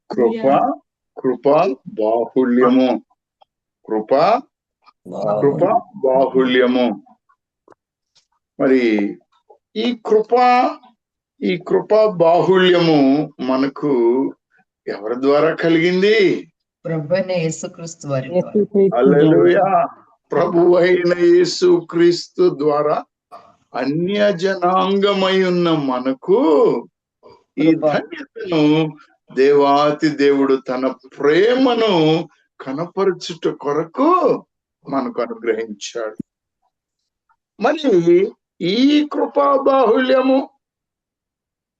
కృప కృప బాహుళ్యము. కృప కృప బాహుళ్యము. మరి ఈ కృప బాహుళ్యము మనకు ఎవరి ద్వారా కలిగింది? ప్రభువైన యేసుక్రీస్తు వారి హల్లెలూయా. ప్రభు అయిన యేసుక్రీస్తు ద్వారా అన్య జనాంగమై ఉన్న మనకు ఈ ధన్యతను దేవాతి దేవుడు తన ప్రేమను కనపరచుట కొరకు మనకు అనుగ్రహించాడు. మరి ఈ కృపా బాహుళ్యము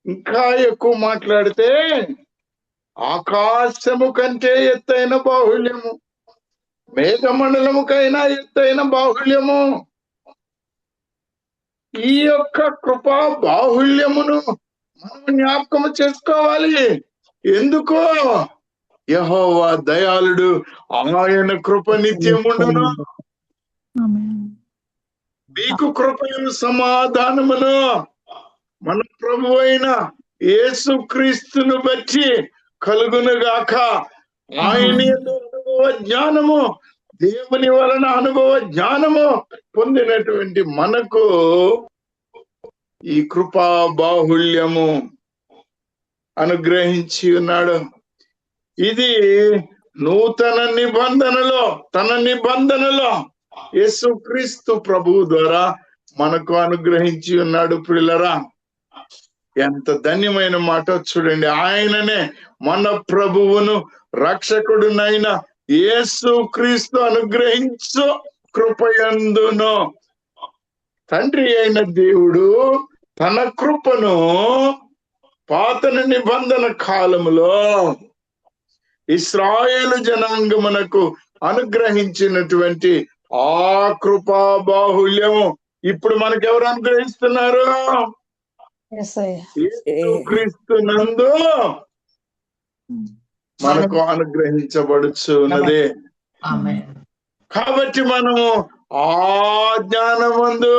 ఇంకా ఎక్కువ మాట్లాడితే ఆకాశము కంటే ఎత్తైన బాహుళ్యము, మేఘమండలముకైనా ఎత్తైన బాహుళ్యము. ఈ యొక్క కృపా బాహుళ్యమును మనం జ్ఞాపకం చేసుకోవాలి. ఎందుకో యెహోవా దయాళుడు, ఆయన కృప నిత్యముండును. మీకు కృపయు సమాధానమును మన ప్రభు అయిన యేసుక్రీస్తును బట్టి కలుగునుగాక. ఆయన అనుభవ జ్ఞానము, దేవుని వలన అనుభవ జ్ఞానము పొందినటువంటి మనకు ఈ కృపా బాహుళ్యము అనుగ్రహించి ఉన్నాడు. ఇది నూతన నిబంధనలో, తన నిబంధనలో యేసుక్రీస్తు ప్రభువు ద్వారా మనకు అనుగ్రహించి ఉన్నాడు. ప్రియులరా, ఎంత ధన్యమైన మాట చూడండి. ఆయననే మన ప్రభువును రక్షకుడునైన యేసుక్రీస్తు అనుగ్రహించు కృపయందును తండ్రి అయిన దేవుడు తన కృపను పాత నిబంధన కాలములో ఇశ్రాయేలు జనాంగమునకు అనుగ్రహించినటువంటి ఆ కృపా బాహుళ్యము ఇప్పుడు మనకెవరు అనుగ్రహిస్తున్నారు? యేసుక్రీస్తునందు మనకు అనుగ్రహించబడుచు ఉన్నది. కాబట్టి మనము ఆ జ్ఞానమందు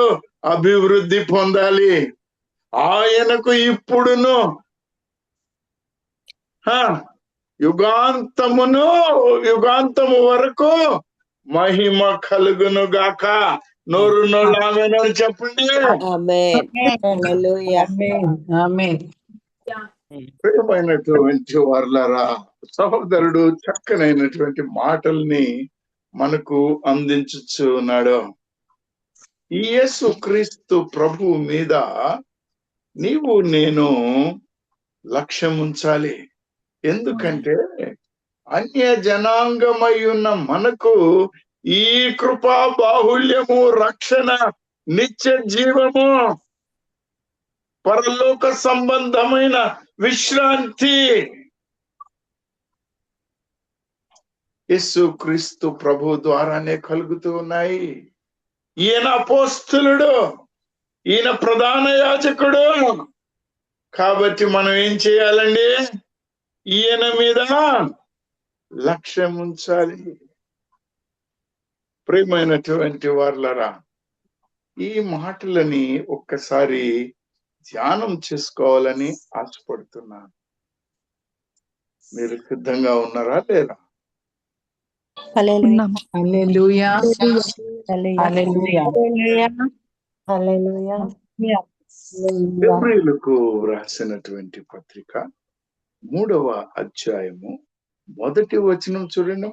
అభివృద్ధి పొందాలి. ఆయనకు ఇప్పుడును యుగాంతము వరకు మహిమ కలుగును గాక. నోరు ఆమేనని చెప్పండి. ప్రియమైనటువంటి వారలారా, సహోదరుడు చక్కనైనటువంటి మాటల్ని మనకు అందించు ఉన్నాడు. ఈ యేసుక్రీస్తు ప్రభు మీద నీవు నేను లక్ష్యం ఉంచాలి. ఎందుకంటే అన్య జనాంగమై ఉన్న మనకు ఈ కృపా బాహుళ్యము, రక్షణ, నిత్య జీవము, పరలోక సంబంధమైన విశ్రాంతి యేసుక్రీస్తు ప్రభు ద్వారానే కలుగుతూ ఉన్నాయి. ఈయన అపోస్తలుడు, ఈయన ప్రధాన యాజకుడు. కాబట్టి మనం ఏం చేయాలండి? ఈయన మీద లక్ష్యం ఉంచాలి. ప్రియమైనటువంటి వారలారా, ఈ మాటలని ఒక్కసారి ధ్యానం చేసుకోవాలని ఆశపడుతున్నాను. మీరు సిద్ధంగా ఉన్నారా లేదా? హెబ్రీయులకు రాసినటువంటి పత్రిక 3వ అధ్యాయము 1వ వచనం చూడండి.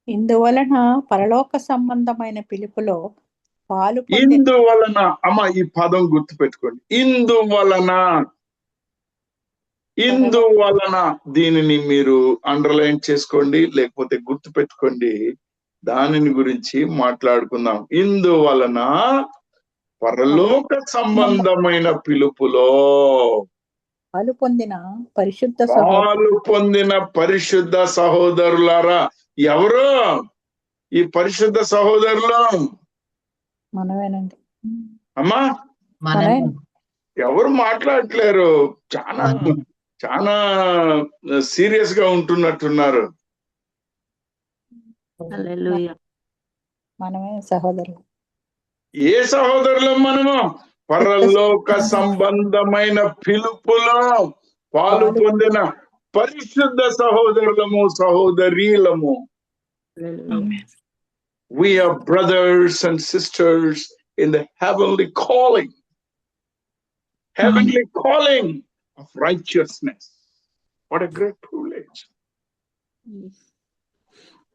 ఇందువలన పరలోక సంబంధమైన పిలుపులో పాలు ఇందువలన, అమ్మ ఈ పదం గుర్తు పెట్టుకోండి. ఇందువలన దీనిని మీరు అండర్లైన్ చేసుకోండి, లేకపోతే గుర్తు పెట్టుకోండి. దానిని గురించి మాట్లాడుకుందాం. ఇందువలన పరలోక సంబంధమైన పిలుపులో పాలు పొందిన పరిశుద్ధ సహోదరులారా. ఎవరు ఈ పరిశుద్ధ సహోదరులు? మనమేనండి అమ్మా. ఎవరు మాట్లాడట్లేరు, చాలా సీరియస్ గా ఉంటున్నట్టున్నారు. మనమే సహోదరులు. ఏ సహోదరులు మనము? పరలోక సంబంధమైన పిలుపులో పాలు పొందిన పరిశుద్ధ సహోదరులము సహోదరీలము. We are brothers and sisters in the heavenly calling of righteousness. What a great privilege.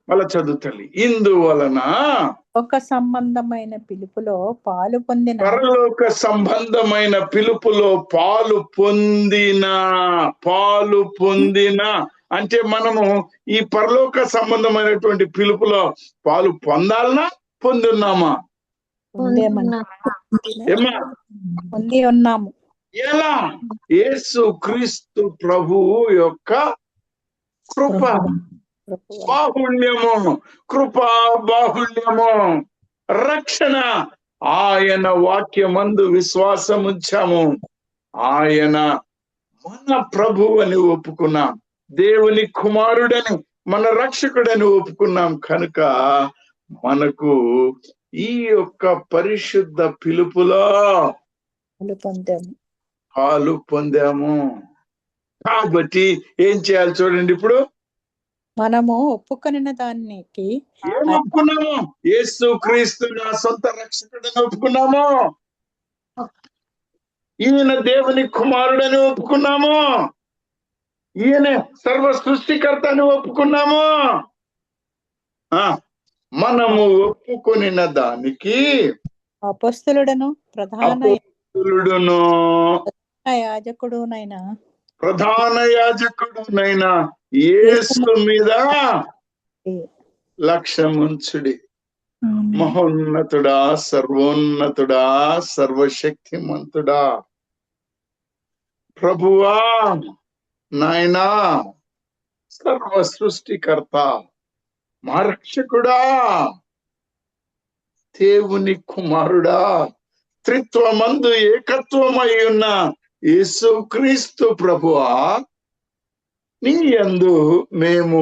మళ్ళా చదువుతల్లి. ఇందువలన ఒక సంబంధమైన పిలుపులో పాలు పొందిన పరలోక సంబంధమైన పిలుపులో పాలు పొందిన అంటే మనము ఈ పరలోక సంబంధమైనటువంటి పిలుపులో పాలు పొందాలనా పొందున్నామా? ఏమా పొంది ఉన్నాము. ఎలా? యేసు క్రీస్తు ప్రభువు యొక్క కృప బాహుళ్యము, కృపా బాహుళ్యము, రక్షణ. ఆయన వాక్యమందు విశ్వాసం ఉంచాము. ఆయన మన ప్రభు అని ఒప్పుకున్నాం. దేవుని కుమారుడని, మన రక్షకుడని ఒప్పుకున్నాం. కనుక మనకు ఈ యొక్క పరిశుద్ధ పిలుపులో పాలు పొందాము. కాబట్టి ఏం చేయాలి చూడండి. ఇప్పుడు మనము ఒప్పుకొనిన దానికి ఏం ఒప్పుకున్నాము? యేసు క్రీస్తు నా సొంత రక్షకుడని ఒప్పుకున్నాము. ఈయన దేవుని కుమారుడని ఒప్పుకున్నాము. ఈయన సర్వ సృష్టికర్త అని ఒప్పుకున్నాము. మనము ఒప్పుకొనిన దానికి అపొస్తలుడును ప్రధాన యాజకుడునైనా యేసు మీద లక్ష్యముంచుడి. మహోన్నతుడా, సర్వోన్నతుడా, సర్వశక్తిమంతుడా, ప్రభువా, నాయనా, సర్వ సృష్టికర్త, మా రక్షకుడా, దేవుని కుమారుడా, త్రిత్వమందు ఏకత్వమై ఉన్న యేసు క్రీస్తు ప్రభువా, నీ యందు మేము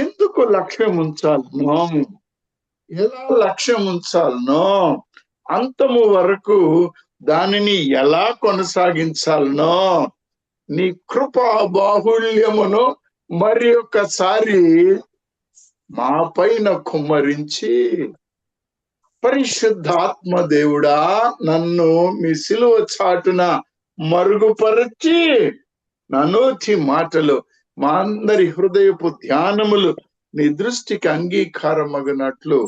ఎందుకు లక్ష్యం ఉంచాలనో, ఎలా లక్ష్యం ఉంచాలనో, అంతము వరకు దానిని ఎలా కొనసాగించాలనో నీ కృపా బాహుళ్యమును మరి ఒక్కసారి మా పైన కుమ్మరించి, పరిశుద్ధాత్మ దేవుడా, నన్ను మీ సిలువ చాటున మరుగుపరచి నా నోటి మాటలు, మా అందరి హృదయపు ధ్యానములు నీ దృష్టికి అంగీకారమగినట్లు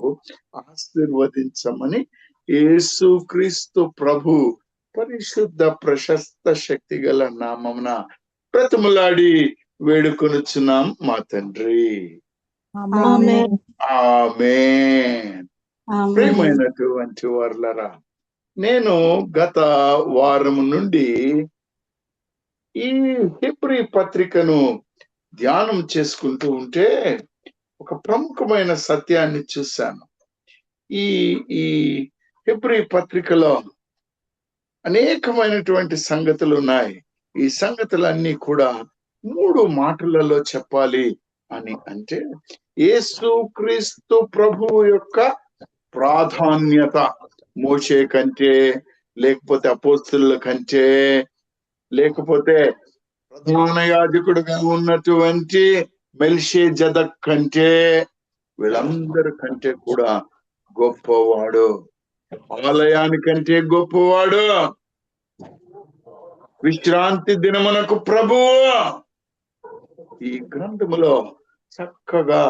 ఆశీర్వదించమని యేసు క్రీస్తు ప్రభు పరిశుద్ధ ప్రశస్త శక్తి గల నామమున బ్రతిమలాడి వేడుకొనుచున్నాం మా తండ్రి. ఆమేన్. ఆమేన్. ప్రియమైనటువంటి వారలారా, నేను గత వారం నుండి ఈ హెబ్రీ పత్రికను ధ్యానం చేసుకుంటూ ఉంటే ఒక ప్రముఖమైన సత్యాన్ని చూశాను. ఈ హెబ్రీ పత్రికలో అనేకమైనటువంటి సంగతులు ఉన్నాయి. ఈ సంగతులన్నీ కూడా 3 మాటలలో చెప్పాలి అని అంటే, యేసు క్రీస్తు ప్రభువు యొక్క ప్రాధాన్యత మోషే కంటే, లేకపోతే అపోస్తలుల కంటే, లేకపోతే ప్రధాన యాజకుడుగా ఉన్నటువంటి మెల్షీజెదెక్ కంటే, వీళ్ళందరి కంటే కూడా గొప్పవాడు, ఆలయానికంటే గొప్పవాడు, విశ్రాంతి దినమునకు ప్రభువు. ఈ గ్రంథములో చక్కగా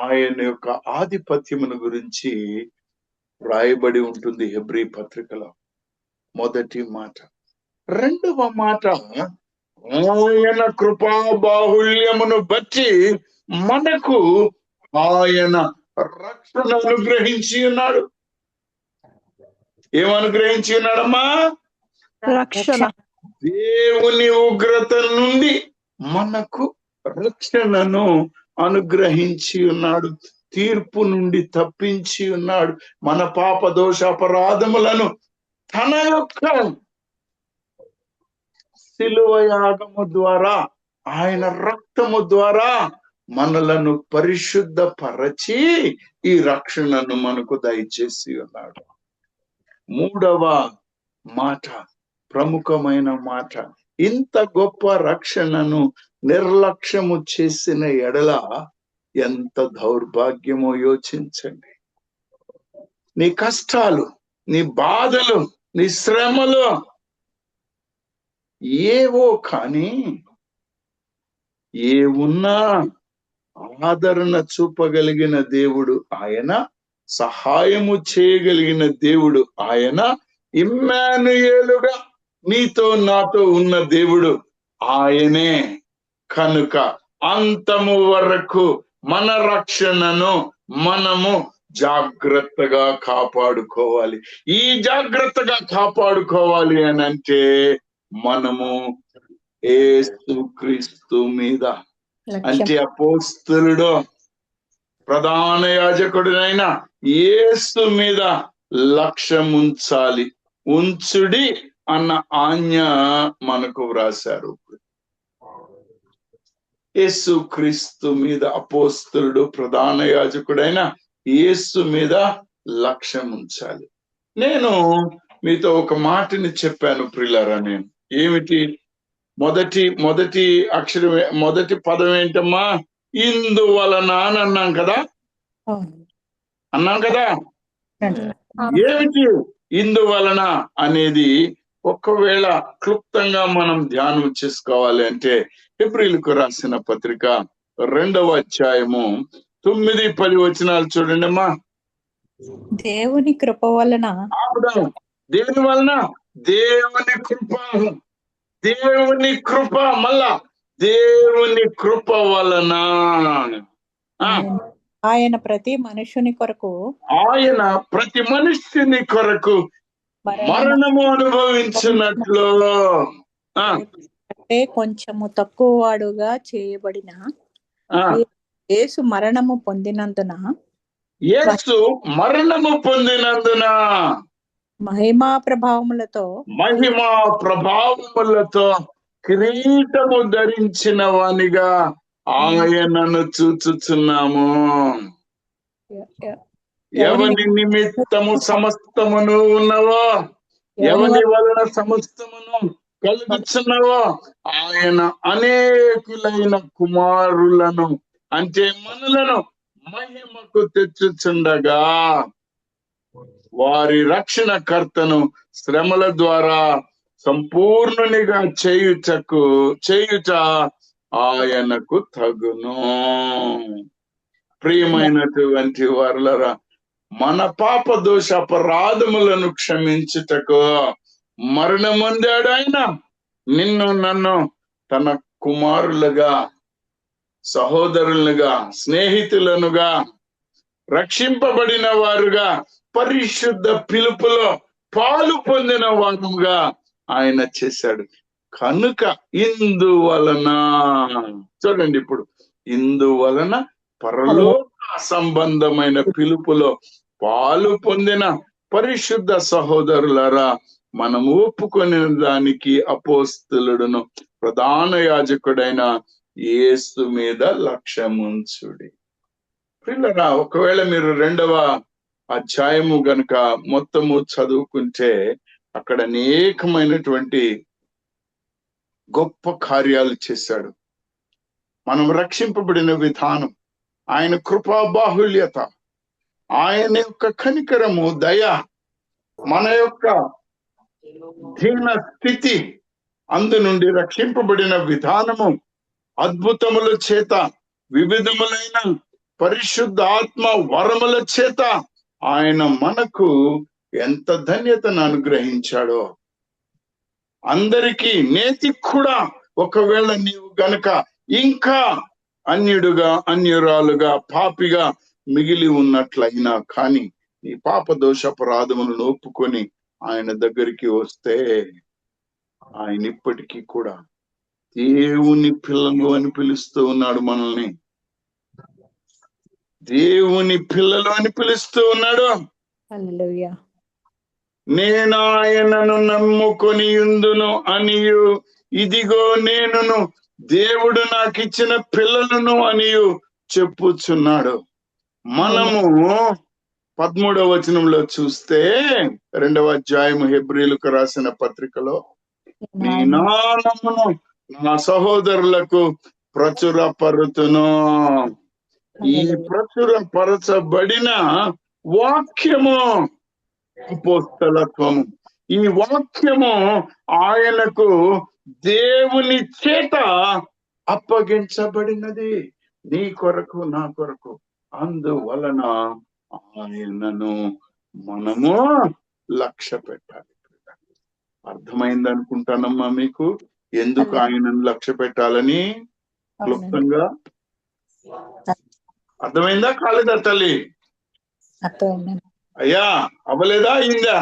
ఆయన యొక్క ఆధిపత్యమును గురించి రాయబడి ఉంటుంది హెబ్రీ పత్రికలో. మొదటి మాట. రెండవ మాట, ఆయన కృపా బాహుళ్యమును బట్టి మనకు ఆయన రక్షణ అనుగ్రహించి ఉన్నాడు. ఏమనుగ్రహించి ఉన్నాడమ్మా? రక్షణ. దేవుని ఉగ్రత నుండి మనకు రక్షణను అనుగ్రహించి ఉన్నాడు. తీర్పు నుండి తప్పించి ఉన్నాడు. మన పాప దోష అపరాధములను తన యొక్క శిలువ యాగము ద్వారా, ఆయన రక్తము ద్వారా మనలను పరిశుద్ధపరచి ఈ రక్షణను మనకు దయచేసి ఉన్నాడు. మూడవ మాట, ప్రముఖమైన మాట, ఇంత గొప్ప రక్షణను నిర్లక్ష్యము చేసిన ఎడల ఎంత దౌర్భాగ్యమో యోచించండి. నీ కష్టాలు, నీ బాధలు, నీ శ్రమలు ఏవో కానీ ఏ ఉన్నా ఆదరణ చూపగలిగిన దేవుడు ఆయన, సహాయము చేయగలిగిన దేవుడు ఆయన, ఇమ్మానుయేలుగా నీతో నాతో ఉన్న దేవుడు ఆయనే. కనుక అంతము వరకు మన రక్షణను మనము జాగ్రత్తగా కాపాడుకోవాలి. ఈ జాగ్రత్తగా కాపాడుకోవాలి అని అంటే మనము యేసుక్రీస్తు మీద, అంటే అపోస్తలుడు ప్రధాన యాజకుడినైన యేసు మీద లక్ష్యం ఉంచాలి. ఉంచుడి అన్న ఆజ్ఞ మనకు వ్రాశారు. యేసుక్రీస్తు మీద, అపోస్తలుడు ప్రధాన యాజకుడైన యేసు మీద లక్ష్యం ఉంచాలి. నేను మీతో ఒక మాటని చెప్పాను ప్రియులారా. నేను ఏమిటి? మొదటి అక్షరం, మొదటి పదం ఏంటమ్మా? ఇందువలన అని అన్నాం కదా. ఏమిటి ఇందువలన అనేది ఒకవేళ క్లుప్తంగా మనం ధ్యానం చేసుకోవాలి అంటే హెబ్రీయులకు రాసిన పత్రిక 2వ అధ్యాయము 9-10 వచనాలు చూడండి అమ్మా. దేవుని కృప వలన, దేని వలన? దేవుని కృప. దేవుని కృప, మళ్ళా దేవుని కృప వలన ఆయన ప్రతి మనుషుని కొరకు, ఆయన ప్రతి మనుష్యుని కొరకు మరణము అనుభవించినట్లు, అంటే కొంచెము తక్కువ వాడుగా చేయబడిన యేసు మరణము పొందినందున, యేసు మరణము పొందినందున మహిమా ప్రభావములతో కిరీటము ధరించిన వానిగా ఆయనను చూచుచున్నాము. ఎవని నిమిత్తము సమస్తమును ఉన్నవో, ఎవని వలన సమస్తమును కలుగుచున్నవో ఆయన అనేకులైన కుమారులను, అంటే మనలను మహిమకు తెచ్చుచుండగా వారి రక్షణకర్తను శ్రమల ద్వారా సంపూర్ణునిగా చేయుట ఆయనకు తగును. ప్రియమైనటువంటి వారులరా, మన పాప దోష అపరాధములను క్షమించుటకు మరణమొందాడు ఆయన. నిన్ను నన్ను తన కుమారులుగా, సహోదరులుగా, స్నేహితులనుగా, రక్షింపబడిన వారుగా, పరిశుద్ధ పిలుపులో పాలు పొందిన వారుగా ఆయన చేశాడు. కనుక ఇందువలన, చూడండి ఇప్పుడు, ఇందువలన పరలోక సంబంధమైన పిలుపులో పాలు పొందిన పరిశుద్ధ సహోదరులరా, మనం ఒప్పుకొని దానికి అపోస్తలుడును ప్రధాన యాజకుడైన యేసు మీద లక్ష్యముంచుడి. పిల్లరా, ఒకవేళ మీరు 2వ అధ్యాయము గనుక మొత్తము చదువుకుంటే అక్కడ అనేకమైనటువంటి గొప్ప కార్యాలు చేశాడు. మనం రక్షింపబడిన విధానం, ఆయన కృపా బాహుళ్యత, ఆయన యొక్క కనికరము, దయ, మన యొక్క దీన స్థితి, అందు నుండి రక్షింపబడిన విధానము, అద్భుతముల చేత, వివిధములైన పరిశుద్ధ ఆత్మ వరముల చేత ఆయన మనకు ఎంత ధన్యతను అనుగ్రహించాడో. అందరికీ, నేతికి కూడా ఒకవేళ నీవు గనక ఇంకా అన్యుడుగా, అన్యురాలుగా, పాపిగా మిగిలి ఉన్నట్లయినా కానీ నీ పాప దోషాపరాధములను ఒప్పుకొని ఆయన దగ్గరికి వస్తే ఆయన ఇప్పటికీ కూడా దేవుని పిల్లలు అని పిలుస్తూ ఉన్నాడు. మనల్ని దేవుని పిల్లలు అని పిలుస్తూ ఉన్నాడు. హల్లెలూయా. నేను ఆయనను నమ్ముకొని ఉందును అనియు, ఇదిగో నేనును దేవుడు నాకు ఇచ్చిన పిల్లలను అనియు చెప్పుచున్నాడు. మనము 13వ వచనంలో చూస్తే, 2వ అధ్యాయం హెబ్రీయులకు రాసిన పత్రికలో నీ నామమును నా సహోదరులకు ప్రచురపరుతును. ఈ ప్రచురపరచబడిన వాక్యము అపోస్తలత్వము. ఈ వాక్యము ఆయనకు దేవుని చేత అప్పగించబడినది, నీ కొరకు నా కొరకు. అందువలన ఆయనను మనము లక్ష్య పెట్టాలి. అర్థమైంది అనుకుంటానమ్మా మీకు, ఎందుకు ఆయనను లక్ష్య పెట్టాలని క్లుప్తంగా అర్థమైందా కాలేదా తల్లి? అయ్యా అవ్వలేదా? అయిందా?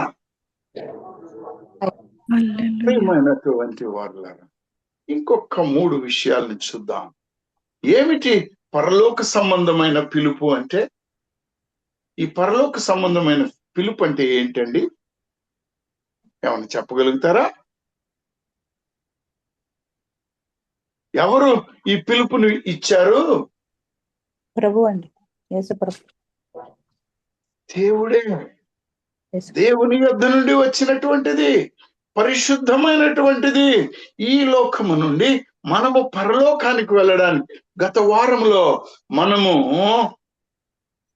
ప్రియమైనటువంటి వారులారా, ఇంకొక 3 విషయాలను చూద్దాం. ఏమిటి పరలోక సంబంధమైన పిలుపు అంటే? ఈ పరలోక సంబంధమైన పిలుపు అంటే ఏంటండి? ఏమన్నా చెప్పగలుగుతారా? ఎవరు ఈ పిలుపుని ఇచ్చారు? ప్రభు అండి, యేసు ప్రభు. దేవుడే. దేవుని యొద్ద నుండి వచ్చినటువంటిది, పరిశుద్ధమైనటువంటిది. ఈ లోకము నుండి మనము పరలోకానికి వెళ్ళడానికి గత వారంలో మనము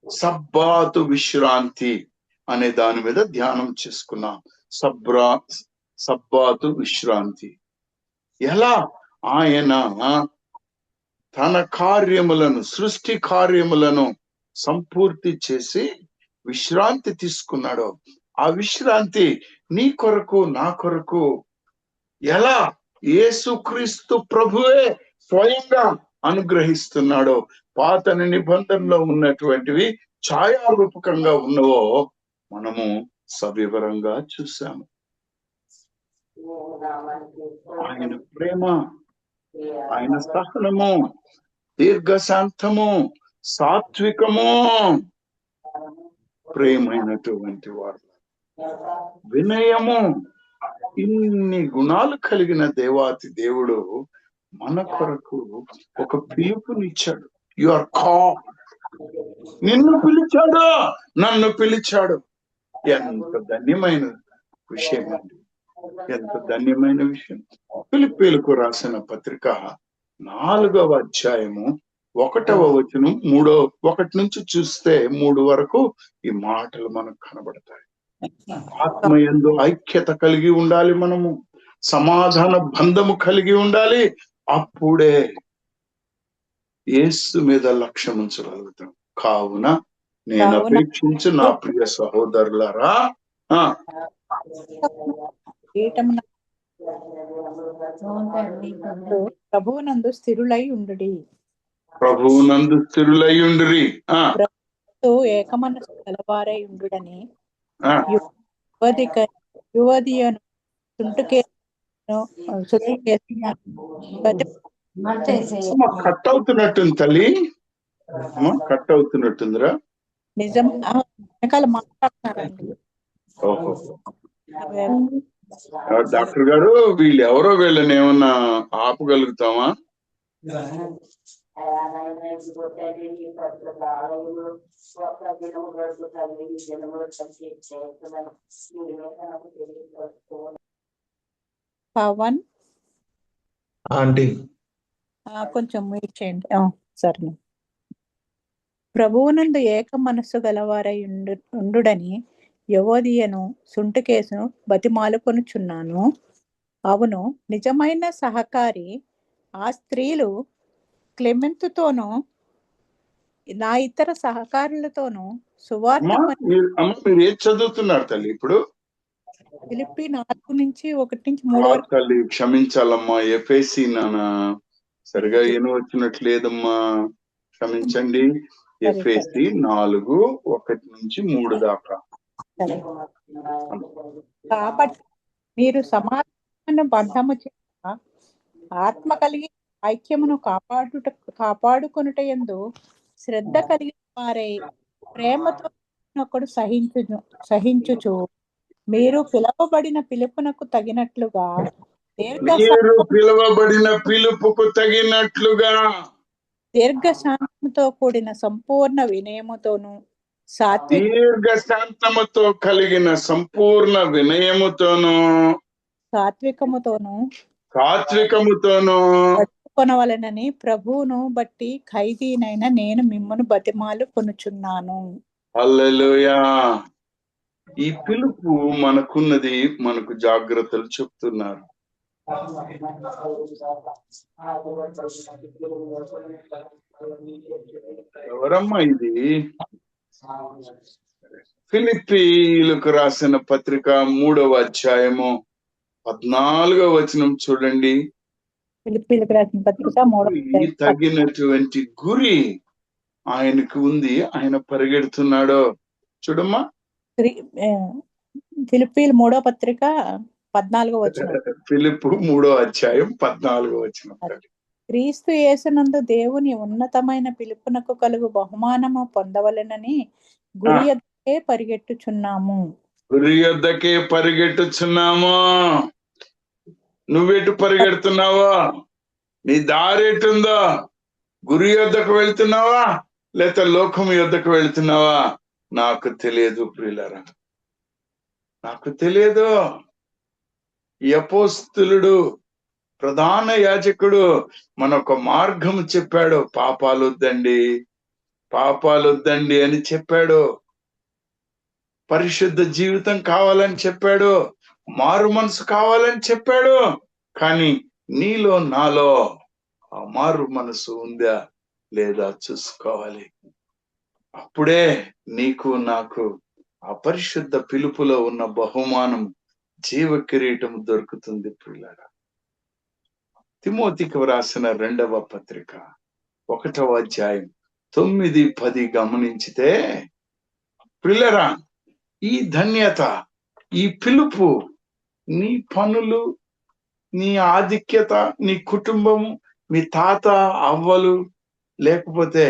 సబ్బాతు విశ్రాంతి అనే దాని మీద ధ్యానం చేసుకున్నాం. సబ్బాతు విశ్రాంతి. ఎలా ఆయన తన కార్యములను, సృష్టి కార్యములను సంపూర్తి చేసి విశ్రాంతి తీసుకున్నాడో, ఆ విశ్రాంతి నీ కొరకు నా కొరకు ఎలా యేసుక్రీస్తు ప్రభువే స్వయంగా అనుగ్రహిస్తున్నాడో, పాత నిబంధనలో ఉన్నటువంటివి ఛాయారూపకంగా ఉన్నవో మనము సవివరంగా చూసాము. ఆయన ప్రేమ, ఆయన సహనము, దీర్ఘశాంతము, సాత్వికము, ప్రేమైనటువంటి వారు, వినయము, ఇన్ని గుణాలు కలిగిన దేవాతి దేవుడు మన కొరకు ఒక పిలుపునిచ్చాడు. You are called. నిన్ను పిలిచాడు, నన్ను పిలిచాడు. ఎంత ధన్యమైన విషయం అండి, ఎంత ధన్యమైన విషయం. ఫిలిప్పీలకు రాసిన పత్రిక 4వ అధ్యాయము 1వ వచనం 1 నుంచి చూస్తే 3 వరకు ఈ మాటలు మనకు కనబడతాయి. ఆత్మయందు ఐక్యత కలిగి ఉండాలి, మనము సమాధాన బంధము కలిగి ఉండాలి. అప్పుడే యేసు మీద లక్ష్యం ఉంచగలుగుతాం. కావున నేను అపేక్షించు నా ప్రియ సహోదరులారా, ప్రభువునందు స్థిరులై ఉండుడి. ప్రభువునందు స్థిరులై ఉండురి. ఏకమనస్సు గలవారై ఉండుడని యువదియను కట్ అవుతున్నట్టుంది తల్లి, కట్ అవుతున్నట్టుందిరా. నిజం, వెనకాల మాట్లాడుతున్నారండి. ఓహో, డాక్టర్ గారు వీళ్ళు ఎవరో, వీళ్ళని ఏమన్నా ఆపగలుగుతామా? పవన్ ఆంటీ కొంచెం వెయిట్ చేయండి. సరే. ప్రభువునందు ఏక మనస్సు గలవారై ఉండుడని యువదియను సుంటుకేసును బతిమాలుకొనుచున్నాను. అవును, నిజమైన సహకారి ఆ స్త్రీలు క్లెమెంతుతోనూ నా ఇతర సహకారులతోనూ సువార్త. మీరు ఏం చదువుతున్నారు తల్లి ఇప్పుడు? ఫిలిప్పీ 4:1-3 వరకు. తల్లి క్షమించాలమ్మా, ఎఫెసీ నాన్న సరిగా ఏను వచ్చినట్లేదమ్మా, క్షమించండి. ఎఫెసీ 4:1-3 దాకా. కాబట్టి మీరు సమాధాన బంధము చేత ఆత్మ కలిగి ఐక్యమును కాపాడుకొనుట యందు శ్రద్ధ కలిగిన వారై ప్రేమతో ఒకడు సహించుచు మీరు పిలువబడిన పిలుపునకు తగినట్లుగా దీర్ఘశాంతముతో కూడిన సంపూర్ణ వినయముతోను దీర్ఘశాంతముతో కలిగిన సంపూర్ణ వినయముతోను సాత్వికముతోను కొనవలెనని ప్రభువును బట్టి ఖైదీనైన నేను మిమ్మను బతిమాలు కొనుచున్నాను. హల్లెలూయా. ఈ పిలుపు మనకున్నది, మనకు జాగ్రత్తలు చెప్తున్నారు. ఎవరమ్మా ఇది? ఫిలిప్పీలకు రాసిన పత్రిక 3వ అధ్యాయము 14వ వచనం చూడండి. ఫిలిప్పీలకు రాసిన పత్రిక 3వ అధ్యాయం తగినటువంటి గురి ఆయనకు ఉంది, ఆయన పరిగెడుతున్నాడో చూడమ్మా. ఫిలిప్పీలు 3వ పత్రిక 14వ వచనం. ఫిలిప్పు 3వ అధ్యాయం 14వ వచనం. క్రీస్తు యేసునందు దేవుని ఉన్నతమైన పిలుపునకు కలుగు బహుమానము పొందవలెనని గురి యొద్దకే పరిగెట్టుచున్నాము. గురి యొద్దకే పరిగెట్టుచున్నాము. నువ్వెటు పరిగెడుతున్నావా? నీ దారెటుందో? గురి యొద్దకు వెళ్తున్నావా లేక లోకం యొద్దకు వెళ్తున్నావా? నాకు తెలియదు ప్రియులారా, నాకు తెలియదు. ఈ అపోస్తలుడు, ప్రధాన యాజకుడు మనొక మార్గం చెప్పాడు. పాపాలొద్దండి, పాపాలొద్దండి అని చెప్పాడు. పరిశుద్ధ జీవితం కావాలని చెప్పాడు, మారు మనసు కావాలని చెప్పాడు. కానీ నీలో నాలో ఆ మారు మనసు ఉందా లేదా చూసుకోవాలి. అప్పుడే నీకు నాకు ఆ పరిశుద్ధ పిలుపులో ఉన్న బహుమానం, జీవ కిరీటం దొరుకుతుంది ప్రియులారా. తిమోతికి రాసిన 2వ పత్రిక 1వ అధ్యాయం 9-10 గమనించితే ప్రియులారా, ఈ ధన్యత, ఈ పిలుపు, నీ పనులు, నీ ఆధిక్యత, నీ కుటుంబము, మీ తాత అవ్వలు, లేకపోతే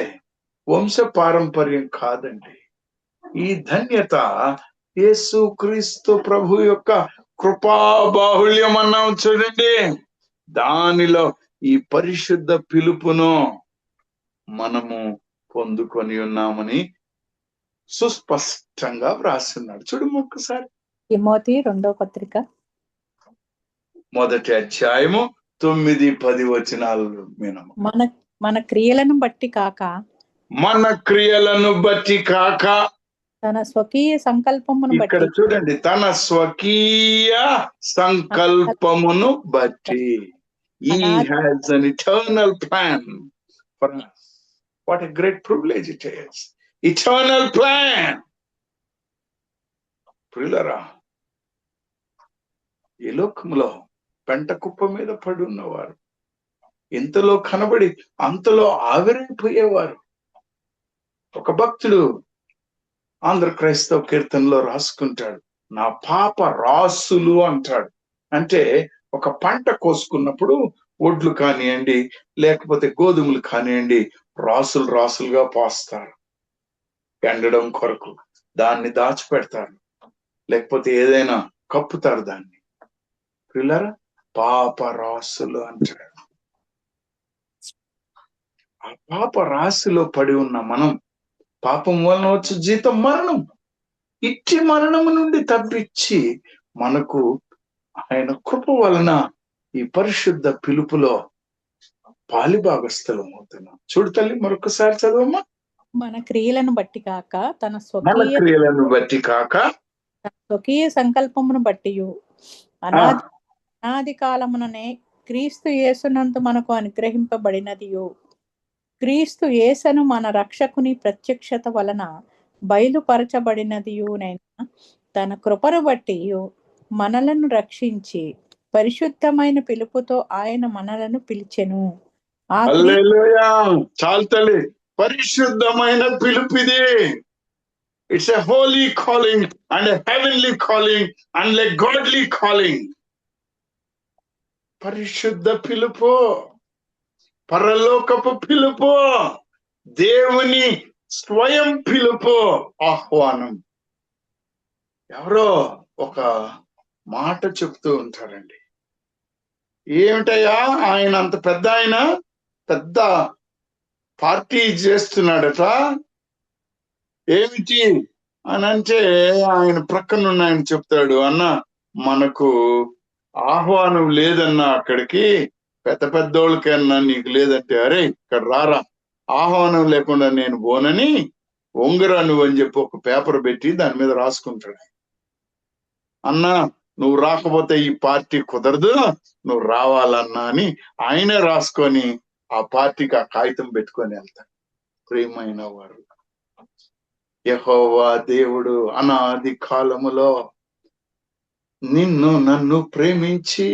వంశ పారంపర్యం కాదండి. ఈ ధన్యత యేసు క్రీస్తు ప్రభు యొక్క కృపాబాహుళ్యం అన్నాం చూడండి. దానిలో ఈ పరిశుద్ధ పిలుపును మనము పొందుకొని ఉన్నామని సుస్పష్టంగా వ్రాస్తున్నాడు. చూడము ఒక్కసారి. తిమోతి 2వ పత్రిక 1వ అధ్యాయము 9-10 వచనాలు వినము. మన క్రియలను బట్టి కాక, మన క్రియలను బట్టి కాక, తన స్వకీయ సంకల్పమును బట్టి. ఇక్కడ చూడండి, తన స్వకీయ సంకల్పమును బట్టి. He has an eternal plan for us. What a great privilege it is. Eternal plan. ప్రియులారా, ఈ లోకంలో పెంట కుప్ప మీద పడి ఉన్నవారు, ఇంతలో కనబడి అంతలో ఆవిరైపోయేవారు. ఒక భక్తుడు ఆంధ్ర క్రైస్తవ కీర్తనలో రాసుకుంటాడు, నా పాప రాసులు అంటాడు. అంటే ఒక పంట కోసుకున్నప్పుడు ఒడ్లు కానివ్వండి, లేకపోతే గోధుమలు కానివ్వండి, రాసులు రాసులుగా పోస్తారు ఎండడం కొరకు. దాన్ని దాచిపెడతారు, లేకపోతే ఏదైనా కప్పుతారు దాన్ని. పిల్లరా, పాప రాసులు అంటాడు. ఆ పాప రాశిలో పడి ఉన్న మనం, పాపం వలన వచ్చే జీతం మరణం, ఇట్టి మరణము నుండి తప్పించి మనకు ఆయన కృప వలన ఈ పరిశుద్ధ పిలుపులో పాలిభాగస్థలం అవుతున్నాం. చూడు తల్లి, మరొకసారి చదవమ్మా. మన క్రియలను బట్టి కాక, తన క్రియలను బట్టి కాక, స్వకీయ సంకల్పమును బట్టి అనాది కాలముననే క్రీస్తు యేసునందు మనకు అనుగ్రహింపబడినదియు, క్రీస్తు యేసును మన రక్షకుని ప్రత్యక్షత వలన బయలుపరచబడినదియునైనా తన కృపను బట్టి మనలను రక్షించి పరిశుద్ధమైన పిలుపుతో ఆయన మనలను పిలిచెను. చాలు తల్లి, పరిశుద్ధమైన పిలుపుది. It's a holy calling and a heavenly calling and a godly calling. పరిశుద్ధ పిలుపు, పరలోకపు పిలుపు, దేవుని స్వయం పిలుపు, ఆహ్వానం. ఎవరో ఒక మాట చెప్తూ ఉంటారండి, ఏమిటయ్యా ఆయన అంత పెద్ద, ఆయన పెద్ద పార్టీ చేస్తున్నాడట, ఏమిటి అని అంటే ఆయన ప్రక్కనున్న ఆయన చెప్తాడు, అన్న మనకు ఆహ్వానం లేదన్నా అక్కడికి, పెద్ద పెద్దోళ్ళకన్నా నీకు లేదంటే, అరే ఇక్కడ రారా, ఆహ్వానం లేకుండా నేను పోనని ఒంగరా నువ్వు అని చెప్పి ఒక పేపర్ పెట్టి దాని మీద రాసుకుంటాడు. అన్నా నువ్వు రాకపోతే ఈ పార్టీ కుదరదు, నువ్వు రావాలన్నా అని ఆయనే రాసుకొని ఆ పార్టీకి ఆ కాగితం పెట్టుకొని వెళ్తాడు. ప్రియమైన వారు, యెహోవా దేవుడు అనాది కాలములో నిన్ను నన్ను ప్రేమించి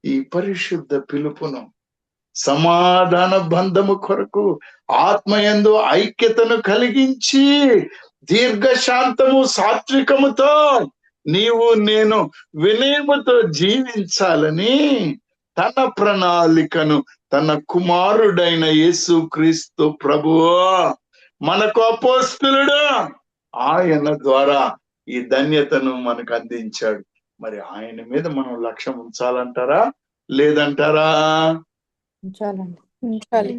ఈ పరిశుద్ధ పిలుపును సమాధాన బంధము కొరకు ఆత్మయందు ఐక్యతను కలిగించి దీర్ఘశాంతము సాత్వికముతో నీవు నేను వినయముతో జీవించాలని తన ప్రణాళికను తన కుమారుడైన యేసుక్రీస్తు ప్రభువు మనకు అపోస్తలుడు ఆయన ద్వారా ఈ ధన్యతను మనకు అందించాడు. మరి ఆయన మీద మనం లక్ష్యం ఉంచాలంటారా లేదంటారా? ఉంచాలండి. ఉంచాలి.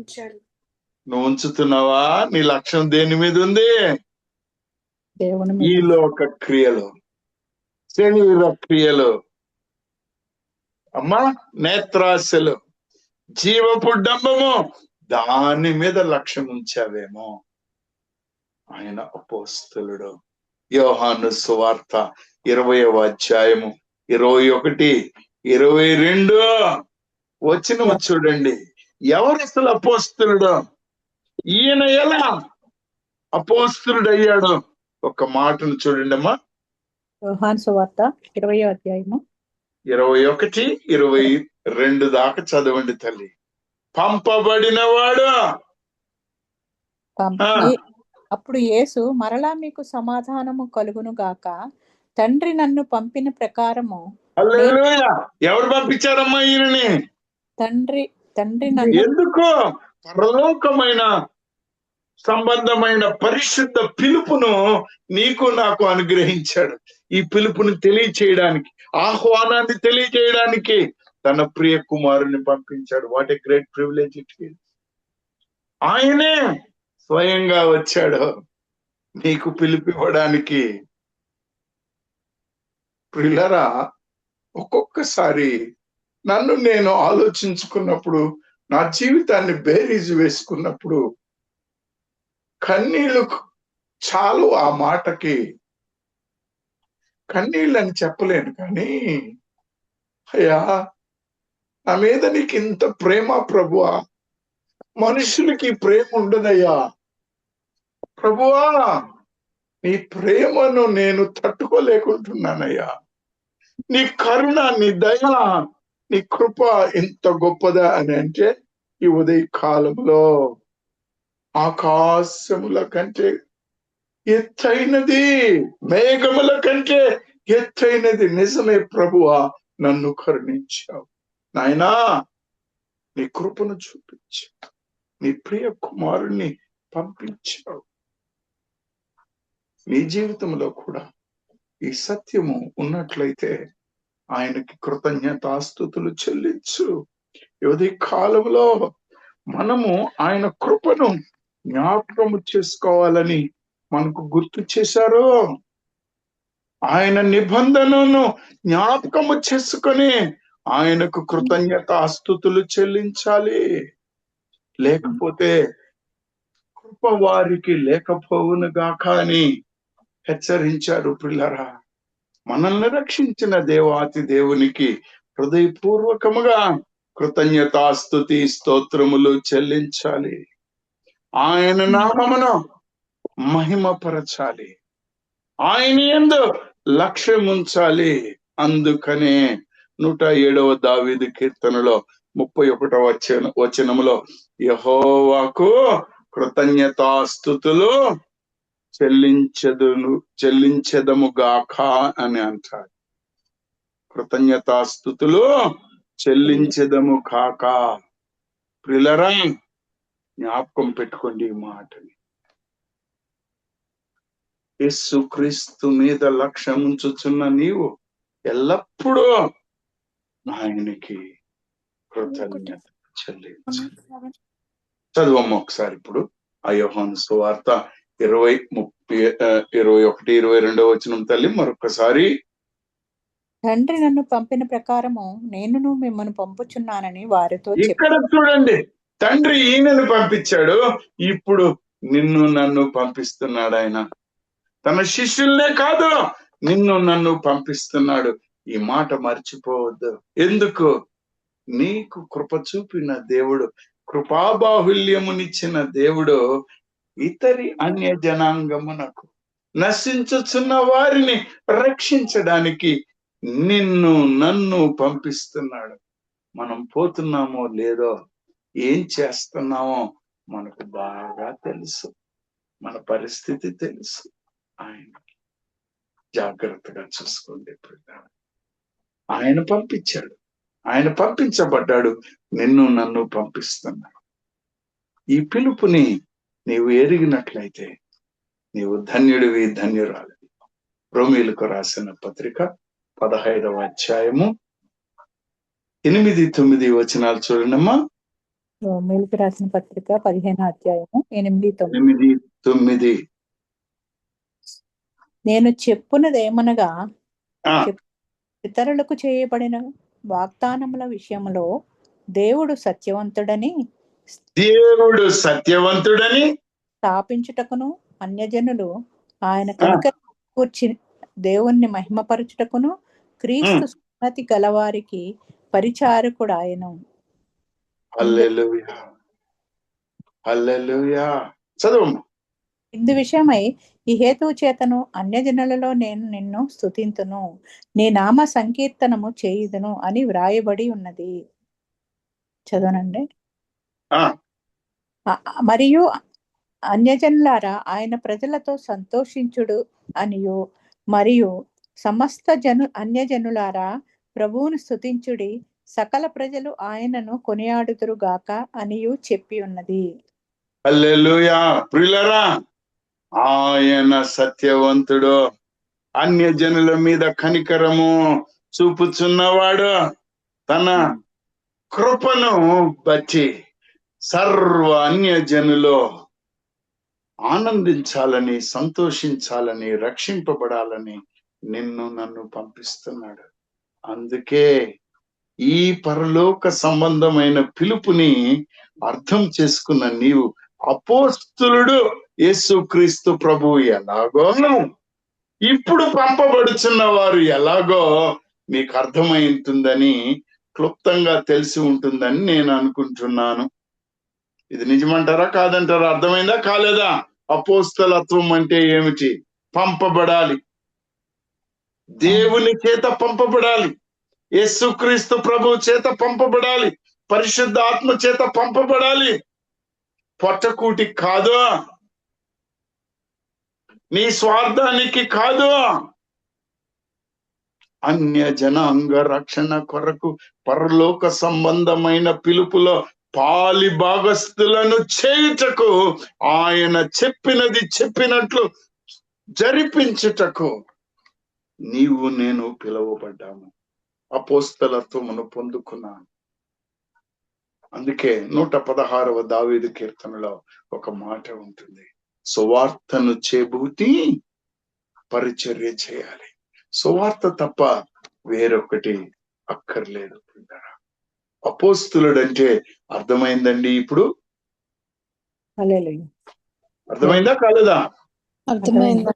నువ్వు ఉంచుతున్నావా? నీ లక్ష్యం దేని మీద ఉంది? దేవుని ఈ మీద. లోక క్రియలు, శరీర క్రియలు, అమ్మా నేత్రాశలు, జీవపు డంబము, దాని మీద లక్ష్యం ఉంచావేమో. ఆయన అపోస్తలుడు. యోహాను సువార్త 20వ అధ్యాయము 21, 22 వచనం చూడండి. ఎవరు అసలు అపోస్తలుడు? ఈయన ఎలా అపోస్తలుడు అయ్యాడు? ఒక మాటను చూడండి అమ్మా. యోహాను సువార్త 20వ అధ్యాయము 21, 22 దాకా చదవండి తల్లి. పంపబడినవాడు. అప్పుడు యేసు మరలా మీకు సమాధానము కలుగును గాక, తండ్రి నన్ను పంపిన ప్రకారము. హల్లెలూయా. ఎవరు పంపించారమ్మా ఈయనని? తండ్రి నన్ను. ఎందుకు? పరలోకమైన సంబంధమైన పరిశుద్ధ పిలుపును నీకు నాకు అనుగ్రహించాడు. ఈ పిలుపుని తెలియచేయడానికి, ఆహ్వానాన్ని తెలియచేయడానికి తన ప్రియ కుమారుని పంపించాడు. What a great privilege it is. ఆయనే స్వయంగా వచ్చాడు నీకు పిలిపివ్వడానికి. ప్రియులరా, ఒక్కొక్కసారి నన్ను నేను ఆలోచించుకున్నప్పుడు, నా జీవితాన్ని బేరీజు వేసుకున్నప్పుడు కన్నీళ్లు చాలు. ఆ మాటకి కన్నీళ్ళు అని చెప్పలేను, కానీ అయ్యా నా మీద నీకు ఇంత ప్రేమ ప్రభువా, మనుషులకి ప్రేమ ఉండదయ్యా ప్రభువా, నీ ప్రేమను నేను తట్టుకోలేకుంటున్నానయ్యా. నీ కరుణ, నీ దయ, నీ కృప ఎంత గొప్పదా అని అంటే, ఈ ఉదయ కాలంలో ఆకాశముల కంటే ఎత్తైనది, మేఘముల కంటే ఎత్తైనది నిజమే ప్రభువా, నన్ను కరుణించావు నాయనా. నీ కృపను చూపించావు, నీ ప్రియ కుమారుణ్ణి పంపించావు. నీ జీవితంలో కూడా ఈ సత్యము ఉన్నట్లయితే ఆయనకి కృతజ్ఞతాస్తుతులు చెల్లించు. ఈ కాలంలో మనము ఆయన కృపను జ్ఞాపకము చేసుకోవాలని మనకు గుర్తు చేశారు. ఆయన నిబంధనను జ్ఞాపకము చేసుకొని ఆయనకు కృతజ్ఞతాస్తుతులు చెల్లించాలి. లేకపోతే కృప వారికి లేకపోవునుగాక అని హెచ్చరించారు. పిల్లరా, మనల్ని రక్షించిన దేవాతి దేవునికి హృదయపూర్వకముగా కృతజ్ఞతాస్తుతి స్తోత్రములు చెల్లించాలి. ఆయన నామమును మహిమపరచాలి, ఆయన యందు లక్ష్యం ఉంచాలి. అందుకనే 107వ దావీదు కీర్తనలో 31వ వచనములో యెహోవాకు కృతజ్ఞతాస్తుతులు చెల్లించెదము గాక అని అంటాడు. కృతజ్ఞతాస్తుతులు చెల్లించెదము కాక. ప్రియులరా, జ్ఞాపకం పెట్టుకోండి ఈ మాటని. యేసుక్రీస్తు మీద లక్ష్యం ఉంచుచున్న నీవు ఎల్లప్పుడూ ఆయనకి కృతజ్ఞత చెల్లించాలి. చదువమ్మ ఒకసారి ఇప్పుడు ఆ యోహాను సువార్త 20, 21, 22 వచనం తల్లి మరొకసారి. తండ్రి నన్ను పంపిన ప్రకారము నేనును మిమ్మల్ని పంపుచున్నానని వారితో ఇక్కడ చూడండి, తండ్రి ఈయనను పంపించాడు, ఇప్పుడు నిన్ను నన్ను పంపిస్తున్నాడు. ఆయన తన శిష్యుల్నే కాదు, నిన్ను నన్ను పంపిస్తున్నాడు. ఈ మాట మర్చిపోవద్దు. ఎందుకు? నీకు కృప చూపిన దేవుడు, కృపాబాహుల్యమునిచ్చిన దేవుడు ఇతరి అన్య జనాంగమునకు నశించుచున్న వారిని రక్షించడానికి నిన్ను నన్ను పంపిస్తున్నాడు. మనం పోతున్నామో లేదో, ఏం చేస్తున్నామో మనకు బాగా తెలుసు. మన పరిస్థితి తెలుసు. ఆయనకి జాగ్రత్తగా చూసుకోండి. ఆయన పంపించాడు, ఆయన పంపించబడ్డాడు, నిన్ను నన్ను పంపిస్తున్నాడు. ఈ పిలుపుని నీవు ఎరిగినట్లయితే నీవు ధన్యుడివి, ధన్యురాలివి. రోమీయులకు రాసిన పత్రిక 15వ అధ్యాయము 8-9 వచనాలు చూడండమ్మా. రోమీయులకు రాసిన పత్రిక 15వ అధ్యాయము 8-9. నేను చెప్పున్నదేమనగా, ఇతరులకు చేయబడిన వాగ్దానముల విషయంలో దేవుడు సత్యవంతుడని స్థాపించుటకును, అన్యజనులు ఆయన కనికరం కూర్చి దేవుణ్ణి మహిమపరచుటకును క్రీస్తు సున్నతి గలవారికి పరిచారకుడు ఆయను. హల్లెలూయా, హల్లెలూయా. చదువు. ఇందు విషయమై ఈ హేతువు చేతను అన్యజనులలో నేను నిన్ను స్తుతింతును, నీ నామ సంకీర్తనము చేయుదును అని వ్రాయబడి ఉన్నది. చదవనండి. మరియు అన్యజనులారా ఆయన ప్రజలతో సంతోషించుడు అనియు, మరియు సమస్త అన్యజనులారా ప్రభువును స్తుతించుడి, సకల ప్రజలు ఆయనను కొనియాడుదురుగాక అనియు చెప్పి ఉన్నది. హల్లెలూయా. ప్రియులారా, ఆయన సత్యవంతుడు, అన్యజనుల మీద కనికరము చూపుచున్నవాడు. తన కృపను బట్టి సర్వ అన్యజనులో ఆనందించాలని, సంతోషించాలని, రక్షింపబడాలని నిన్ను నన్ను పంపిస్తున్నాడు. అందుకే ఈ పరలోక సంబంధమైన పిలుపుని అర్థం చేసుకున్న నీవు అపోస్తులుడు యేసుక్రీస్తు ప్రభు ఎలాగో, ఇప్పుడు పంపబడుచున్న వారు ఎలాగో మీకు అర్థమై ఉంటుందని, క్లుప్తంగా తెలిసి ఉంటుందని నేను అనుకుంటున్నాను. ఇది నిజమంటారా కాదంటారా? అర్థమైందా కాలేదా? అపోస్తలత్వం అంటే ఏమిటి? పంపబడాలి, దేవుని చేత పంపబడాలి, యేసుక్రీస్తు ప్రభు చేత పంపబడాలి, పరిశుద్ధ ఆత్మ చేత పంపబడాలి. పొట్టకూటి కాదు, నీ స్వార్థానికి కాదు. అన్య జనాంగ రక్షణ కొరకు పరలోక సంబంధమైన పిలుపులో పాలి భాగస్థులను చేయుటకు, ఆయన చెప్పినది చెప్పినట్లు జరిపించుటకు నీవు నేను పిలువబడ్డాము, అపోస్తలత్వమును పొందుకున్నాను. అందుకే 116వ దావీదు కీర్తనలో ఒక మాట ఉంటుంది, సువార్తను చేబూటి పరిచర్య చేయాలి. సువార్త తప్ప వేరొకటి అక్కర్లేదు. అపోస్తులుడంటే అర్థమైందండి? ఇప్పుడు అర్థమైందా కాలేదా? అర్థమైందా?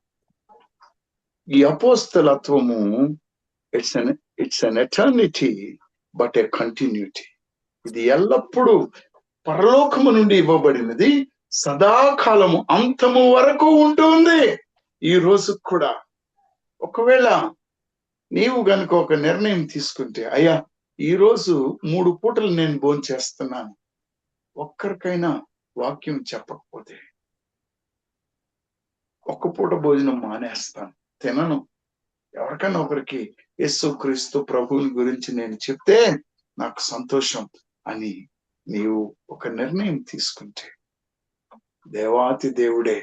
ఈ అపోస్తలత్వము it's an eternity but a continuity. ఇది ఎల్లప్పుడూ పరలోకము నుండి ఇవ్వబడినది, సదాకాలము అంతము వరకు ఉంటుంది. ఈ రోజు కూడా ఒకవేళ నీవు గనుక ఒక నిర్ణయం తీసుకుంటే, అయ్యా ఈ రోజు 3 పూటలు నేను భోంచేస్తున్నాను, ఒక్కరికైనా వాక్యం చెప్పకపోతే ఒక్క పూట భోజనం మానేస్తాను, తినను, ఎవరికైనా ఒకరికి యేసుక్రీస్తు ప్రభువుని గురించి నేను చెప్తే నాకు సంతోషం అని నీవు ఒక నిర్ణయం తీసుకుంటే, దేవాతి దేవుడే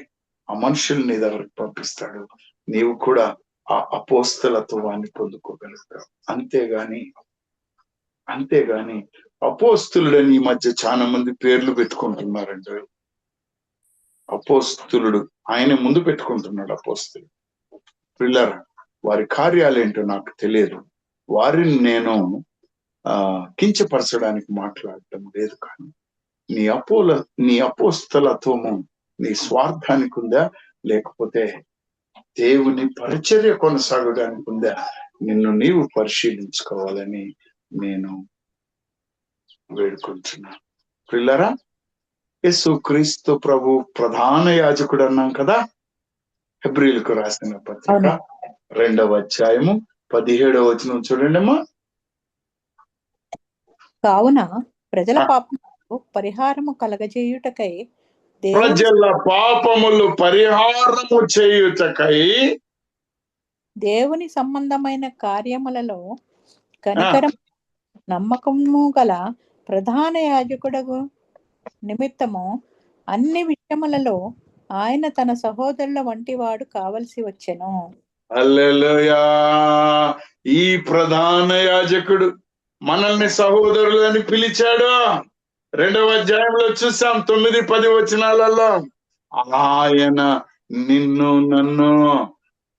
ఆ మనుషుల్ని దగ్గరికి పంపిస్తాడు. నీవు కూడా ఆ అపోస్తలత్వాన్ని పొందుకోగలుగుతావు. అంతేగాని అపోస్తులుడని ఈ మధ్య చాలా మంది పేర్లు పెట్టుకుంటున్నారండి. అపోస్తులుడు ఆయన ముందు పెట్టుకుంటున్నాడు. అపోస్తులు పిల్లరా, వారి కార్యాలేంటో నాకు తెలియదు, వారిని నేను కించపరచడానికి మాట్లాడటం లేదు. కానీ నీ అపోస్తలత్వము నీ స్వార్థానికి ఉందా, లేకపోతే దేవుని పరిచర్య కొనసాగడానికి ఉందా, నిన్ను నీవు పరిశీలించుకోవాలని నేను వేడుకుంటున్నాను. పిల్లరా, యేసు క్రీస్తు ప్రభు ప్రధాన యాజకుడు అన్నాం కదా. హెబ్రీయులకు రాసిన పత్రిక 2వ అధ్యాయము 17వ వచనం చూడండి అమ్మా. కావున ప్రజల పాపములకు పరిహారము కలగజేయుటకై ప్రజల పాపములు పరిహారము చేయుటకై దేవుని సంబంధమైన కార్యములలో కనికరం నమ్మకము గల ప్రధాన యాజకుడగు నిమిత్తము అన్ని విషయములలో ఆయన తన సహోదరుల వంటి వాడు కావలసి వచ్చెను. హల్లెలూయా. ఈ ప్రధాన యాజకుడు మనల్ని సహోదరులని పిలిచాడు. 2వ అధ్యాయంలో చూసాం 9-10 వచనాలలో. ఆయన నిన్ను నన్ను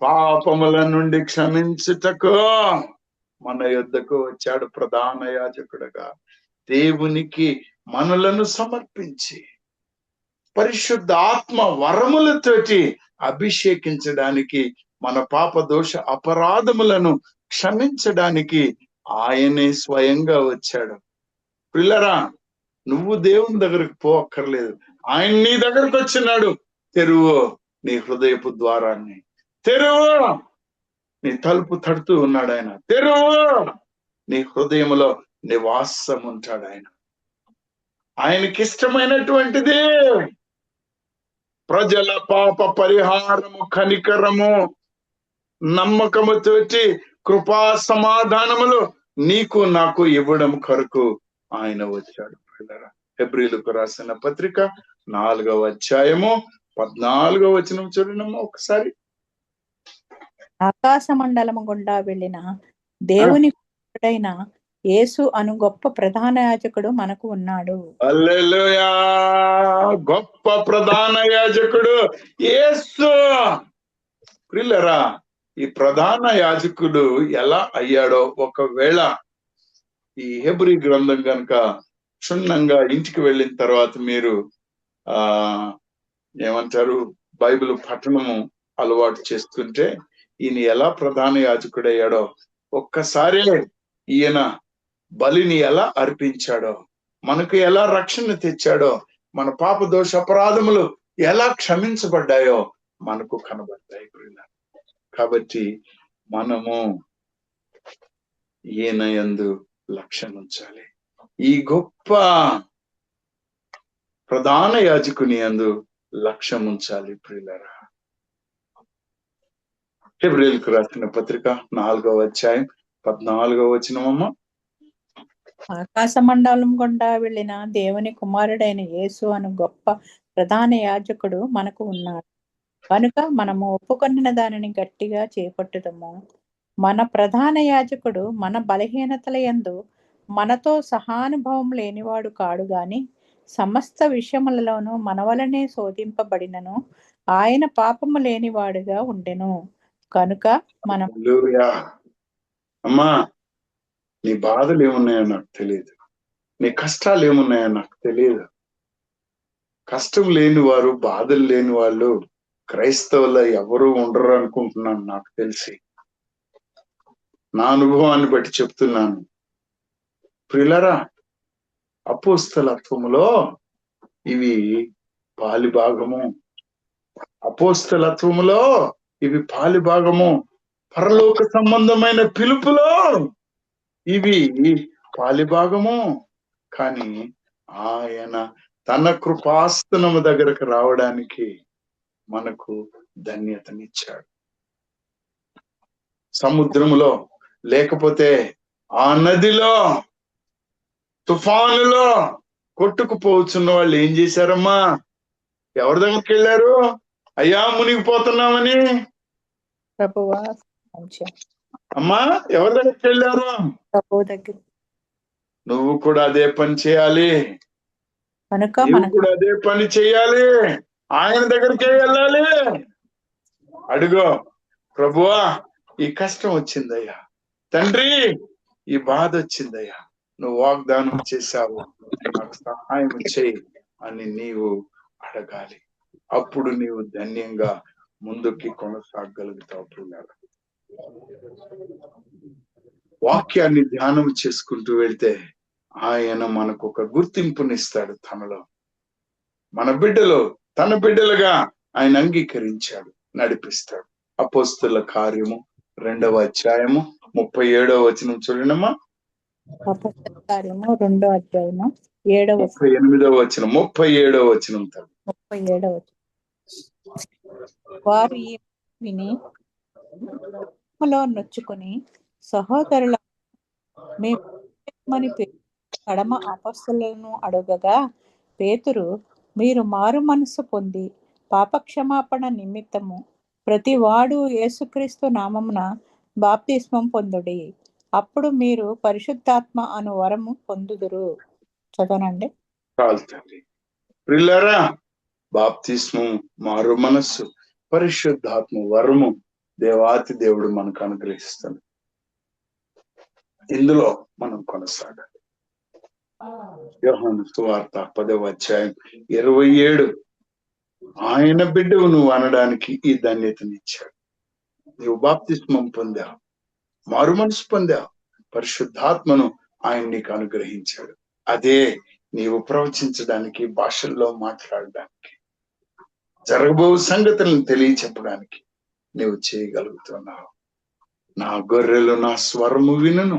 పాపముల నుండి క్షమించుటకు మన యొద్దకు వచ్చాడు ప్రధాన యాజకుడుగా. దేవునికి మనలను సమర్పించి పరిశుద్ధ ఆత్మ వరములతోటి అభిషేకించడానికి, మన పాప దోష అపరాధములను క్షమించడానికి ఆయనే స్వయంగా వచ్చాడు. పిల్లరా, నువ్వు దేవుని దగ్గరకు పోక్కర్లేదు, ఆయన నీ దగ్గరకు వచ్చినాడు. తెరువు నీ హృదయపు ద్వారాన్ని, తెరువు. నీ తలుపు తడుతూ ఉన్నాడు ఆయన. తెరువు. నీ హృదయంలో నివాసం ఉంటాడు ఆయన. ఆయనకి ఇష్టమైనటువంటిది ప్రజల పాప పరిహారము, కనికరము, నమ్మకముతోటి కృపా సమాధానములు నీకు నాకు ఇవ్వడం కొరకు ఆయన వచ్చాడు. హెబ్రీయులకు రాసిన పత్రిక 4వ అధ్యాయము 14వ వచనం చూడండి ఒకసారి. ఆకాశ మండలము గుండా వెళ్ళిన దేవుని కుమారుడైన యేసు అను గొప్ప ప్రధాన యాజకుడు మనకు ఉన్నాడు. హల్లెలూయా. గొప్ప ప్రధాన యాజకుడు యేసు. పిల్లరా, ఈ ప్రధాన యాజకుడు ఎలా అయ్యాడో ఒకవేళ ఈ హెబ్రీ గ్రంథం కనుక క్షుణ్ణంగా ఇంటికి వెళ్ళిన తర్వాత మీరు ఏమంటారు, బైబిల్ పఠనము అలవాటు చేస్తుంటే ఈయన ఎలా ప్రధాన యాజకుడయ్యాడో, ఒక్కసారి ఈయన బలిని ఎలా అర్పించాడో, మనకు ఎలా రక్షణ తెచ్చాడో, మన పాప దోష అపరాధములు ఎలా క్షమించబడ్డాయో మనకు కనబడతాయి. కాబట్టి మనము ఈయన యందు లక్ష్యం ఉంచాలి. ఈ గొప్ప ప్రధాన యాజకుని యందు లక్ష్యం ఉంచాలి. ప్రియులరా, హెబ్రీయులకు రాసిన పత్రిక 4వ అధ్యాయం 14వ వచనమమ్మ. ఆకాశ మండలం గుండా వెళ్ళిన దేవుని కుమారుడైన యేసు అను గొప్ప ప్రధాన యాజకుడు మనకు ఉన్నాడు కనుక మనము ఒప్పుకొనిన దానిని గట్టిగా చేపట్టుదము. మన ప్రధాన యాజకుడు మన బలహీనతల యందు మనతో సహానుభవం లేనివాడు కాడు గాని సమస్త విషయములలోనూ మన వలనే శోధింపబడినను ఆయన పాపము లేనివాడుగా ఉండెను. కనుక మనం అమ్మా, నీ బాధలు ఏమున్నాయో నాకు తెలియదు, నీ కష్టాలు ఏమున్నాయో నాకు తెలియదు. కష్టం లేని వారు, బాధలు లేని వాళ్ళు క్రైస్తవుల్లో ఎవరు ఉండరు అనుకుంటున్నాను. నాకు తెలిసి నా అనుభవాన్ని బట్టి చెప్తున్నాను. ప్రియులరా, అపోస్తలత్వములో ఇవి పాలిభాగము. అపోస్తలత్వములో ఇవి పాలిభాగము. పరలోక సంబంధమైన పిలుపులో ఇవి పాలిభాగము. కానీ ఆయన తన కృపాస్తనము దగ్గరకు రావడానికి మనకు ధన్యతనిచ్చాడు. సముద్రములో, లేకపోతే ఆ నదిలో, తుఫానులో కొట్టుకుపోతున్న వాళ్ళు ఏం చేశారమ్మా? ఎవరి దగ్గరికి వెళ్ళారు? అయ్యా మునిగిపోతున్నామని. అమ్మా, ఎవరి దగ్గరికి వెళ్ళారు? నువ్వు కూడా అదే పని చేయాలి. నువ్వు కూడా అదే పని చేయాలి. ఆయన దగ్గరికే వెళ్ళాలి. అడుగో, ప్రభువా ఈ కష్టం వచ్చిందయ్యా, తండ్రి ఈ బాధ వచ్చిందయ్యా, నువ్వు వాగ్దానం చేశావు, నాకు సహాయం చేయి అని నీవు అడగాలి. అప్పుడు నీవు ధన్యంగా ముందుకి కొనసాగలుగుతావు. పిల్లలు, వాక్యాన్ని ధ్యానం చేసుకుంటూ వెళ్తే ఆయన మనకు ఒక గుర్తింపునిస్తాడు. తనలో మన బిడ్డలో తన బిడ్డలుగా ఆయన అంగీకరించాడు, నడిపిస్తాడు. అపోస్తుల కార్యము 2వ అధ్యాయము 37వ వచనం చూడండమ్మా. అపోస్తలుల కార్యము 2వ అధ్యాయము 7వ 38వ వచనం 37వ వచనం 37వ వచనం. వారు ఈ విని నొచ్చుకొని, సహోదరుల మేము కడమ అపొస్తలులను అడుగగా, పేతురు, మీరు మారు మనస్సు పొంది పాపక్షమాపణ నిమిత్తము ప్రతి వాడు యేసుక్రీస్తు నామమున బాప్తిస్మం పొందుడి, అప్పుడు మీరు పరిశుద్ధాత్మ అను వరము పొందుదురు. చదవనండి. ప్రియులారా, బాప్తిస్మం, మారు మనస్సు, పరిశుద్ధాత్మ వరము దేవాతి దేవుడు మనకు అనుగ్రహిస్తాడు. ఇందులో మనం కొనసాగాలి. యోహాను సువార్త 10వ అధ్యాయం 27, ఆయన బిడ్డవు నువ్వు అనడానికి ఈ ధన్యతనిచ్చాడు. నీవు బాప్తిస్మం పొందావు, మారు మనసు పొందావు, పరిశుద్ధాత్మను ఆయన నీకు అనుగ్రహించాడు. అదే నీవు ప్రవచించడానికి, భాషల్లో మాట్లాడడానికి, జరగబో సంగతులను తెలియచెప్పడానికి నీవు చేయగలుగుతున్నావు. నా గొర్రెలు నా స్వరము వినును,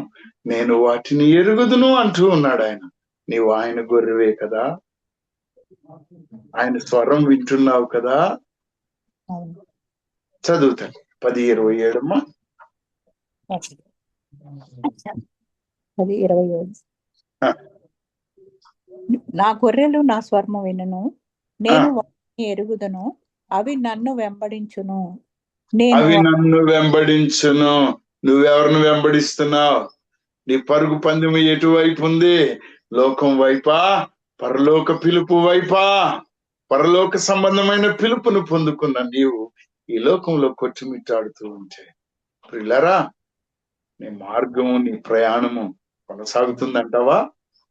నేను వాటిని ఎరుగుదును అంటూ ఉన్నాడు ఆయన. నీవు ఆయన గొర్రెవే కదా, ఆయన స్వరం వింటున్నావు కదా. చదువుతాను 10:27 అమ్మా. 10:27. నా గొర్రెలు నా స్వరము వినును, నేను వాటిని ఎరుగుదును, అవి నన్ను వెంబడించును. అవి నన్ను వెంబడించును. నువ్వెవరిని వెంబడిస్తున్నావు? నీ పరుగు పందెము ఎటువైపు ఉంది? లోకం వైపా, పరలోక పిలుపు వైపా? పరలోక సంబంధమైన పిలుపును పొందుకున్న నీవు ఈ లోకంలో కొట్టుమిట్టాడుతూ ఉంటే, ప్రియులారా, నీ మార్గము, నీ ప్రయాణము కొనసాగుతుందంటావా,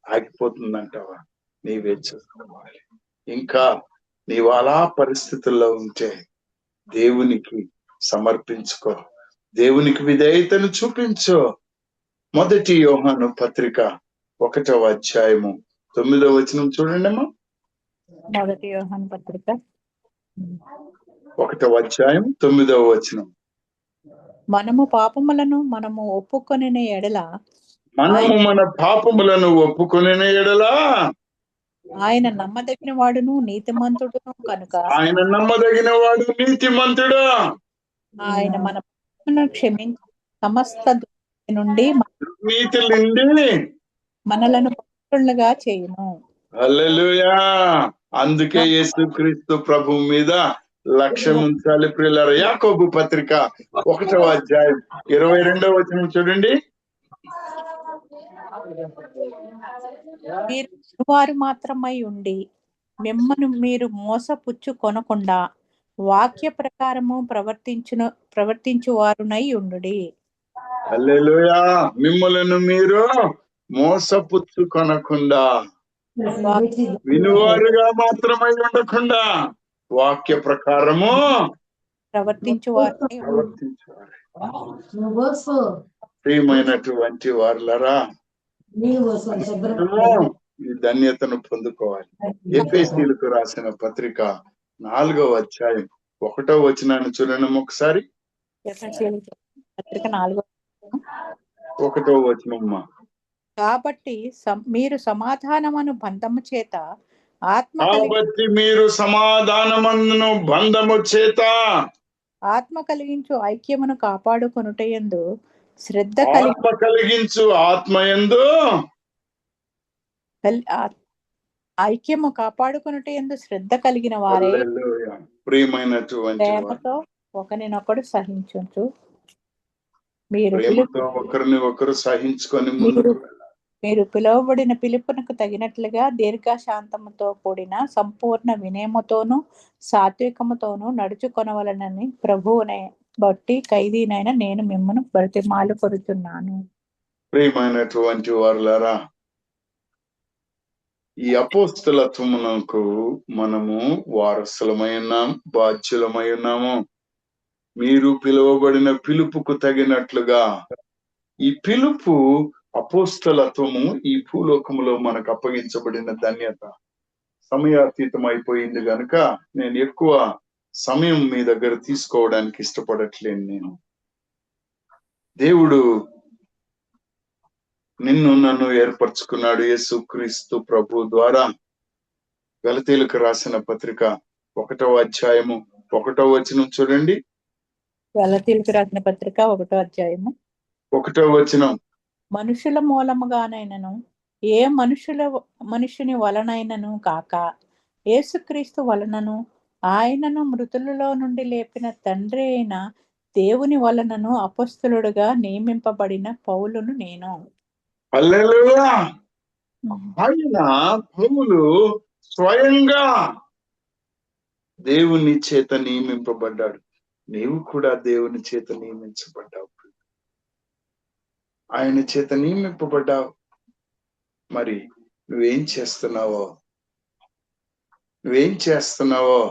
ఆగిపోతుందంటావా? నీవే చూసుకోవాలి. ఇంకా నీవు అలా పరిస్థితుల్లో ఉంటే దేవునికి సమర్పించుకో, దేవునికి విధేయతను చూపించు. 1 యోహాను పత్రిక 1వ అధ్యాయము 9వ వచనం చూడండి అమ్మా. 1 యోహాను పత్రిక 1వ అధ్యాయం 9వ వచనం. మనము పాపములను మనము ఒప్పుకొనిన ఎడల, మనము మన పాపములను ఒప్పుకొనిన ఎడల ఆయన నమ్మదగిన వాడును నీతిమంతుడును కనుక, ఆయన నమ్మదగిన వాడు నీతిమంతుడు. ఆయన మన పాపములను క్షమించి సమస్త దుష్టి నుండి నీతి నుండి మనలను పవిత్రులుగా చేయును. హల్లెలూయా. అందుకే యేసుక్రీస్తు ప్రభు మీద లక్ష్యం ఉంచాలి. ప్రియులారా, యాకోబు పత్రిక 1వ అధ్యాయం 22వ వచనం చూడండి. మీరు వారు మాత్రమై ఉండి మిమ్మను మీరు మోసపుచ్చుకొనకుండా వాక్య ప్రకారము ప్రవర్తించు వారునై ఉండుడి. హల్లెలూయా. మిమ్మలను మీరు మోసపుచ్చుకొనకుండా, వినువారుగా మాత్రమై ఉండకుండా వాక్య ప్రకారము ప్రవర్తించువారునై ప్రియమైనటువంటి వారులరా, ఈ ధన్యతను పొందుకోవాలి. ఎఫెసీయులకు రాసిన పత్రిక 4వ అధ్యాయం 1వ వచనాన్ని చూడండి ఒకసారి. పత్రిక 4వ 1వ వచనమ్మా. కాబట్టి మీరు సమాధానమును బంధము చేత ఆత్మ కలిగించు ఐక్యమును కాపాడుకొనుటయందు శ్రద్ధ కలిగించు ఆత్మయందు ఐక్యము కాపాడుకొనుటయందు శ్రద్ధ కలిగిన వారే ప్రియమైనటువంటి ప్రేమతో ఒకరినొకడు సహించుచు, మీరు ఒకరిని ఒకరు సహించుకొని మీరు పిలువబడిన పిలుపునకు తగినట్లుగా దీర్ఘశాంతముతో కూడిన సంపూర్ణ వినయముతోను సాత్వికముతోను నడుచుకొనవలనని బట్టి ఖైదీనైన నేను మిమ్మల్ని బ్రతిమాలు కొరుచున్నాను. ప్రియమైనటువంటి వారులారా, ఈ అపోస్తలత్వమునకు మనము వారసులమై ఉన్నాం, బాధ్యులమై ఉన్నాము. మీరు పిలువబడిన పిలుపుకు తగినట్లుగా ఈ పిలుపు అపోస్తలత్వము ఈ భూలోకములో మనకు అప్పగించబడిన ధన్యత. సమయాతీతం అయిపోయింది గనుక నేను ఎక్కువ సమయం మీ దగ్గర తీసుకోవడానికి ఇష్టపడట్లేను. నేను దేవుడు నిన్ను నన్ను ఏర్పరచుకున్నాడు యేసుక్రీస్తు ప్రభు ద్వారా. గలతీయులకు రాసిన పత్రిక 1వ అధ్యాయము 1వ వచనం చూడండి. గలతీయులకు రాసిన పత్రిక 1వ అధ్యాయము 1వ వచనం. మనుషుల మూలముగానైనను ఏ మనుషుని వలనైనను కాక యేసుక్రీస్తు వలనను ఆయనను మృతులలో నుండి లేపిన తండ్రి అయిన దేవుని వలనను అపొస్తలుడుగా నియమింపబడిన పౌలును నేను. హల్లెలూయా. ఆయన పౌలు స్వయంగా దేవుని చేత నియమింపబడ్డాడు. నీవు కూడా దేవుని చేత నియమించబడ్డావు. ఆయన చేత నియమింపబడ్డావు. మరి నువ్వేం చేస్తున్నావో